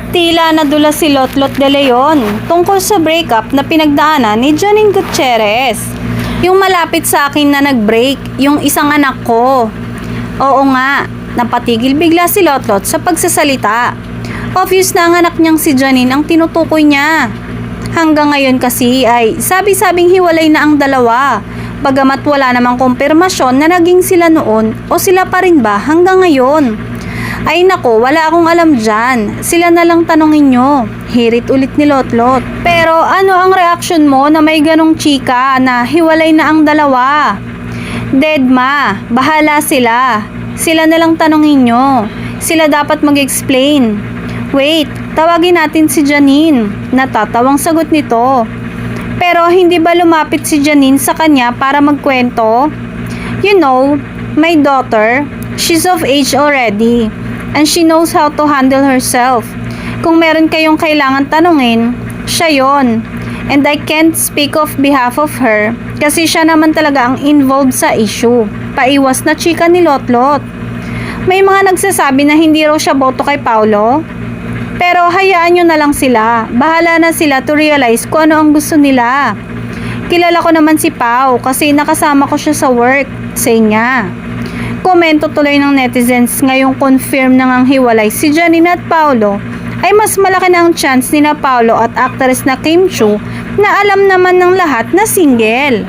Tila nadula si Lotlot de Leon tungkol sa breakup na pinagdaanan ni Janine Gutierrez. Yung malapit sa akin na nag-break, yung isang anak ko. Oo nga, napatigil bigla si Lotlot sa pagsasalita. Obvious na ang anak niyang si Janine ang tinutukoy niya. Hanggang ngayon kasi ay sabi-sabing hiwalay na ang dalawa. Bagamat wala namang kumpirmasyon na naging sila noon o sila pa rin ba hanggang ngayon. Ay nako, wala akong alam dyan. Sila na lang tanongin nyo. Hirit ulit ni Lotlot. Pero ano ang reaction mo na may ganong chika na hiwalay na ang dalawa? Dead ma, bahala sila. Sila na lang tanongin nyo. Sila dapat mag-explain. Wait, tawagin natin si Janine. Natatawang sagot nito. Pero hindi ba lumapit si Janine sa kanya para magkwento? You know, my daughter, she's of age already. And she knows how to handle herself. Kung meron kayong kailangan tanungin, siya yon. And I can't speak of behalf of her kasi siya naman talaga ang involved sa issue. Paiwas na chika ni Lotlot. May mga nagsasabi na hindi raw siya boto kay Paulo. Pero hayaan nyo na lang sila. Bahala na sila to realize kung ano ang gusto nila. Kilala ko naman si Pau kasi nakasama ko siya sa work. Say niya. Komento tuloy ng netizens ngayong confirm na ngang hiwalay si Janine at Paulo ay mas malaki na ang chance ni na Paulo at actress na Kim Chiu na alam naman ng lahat na single.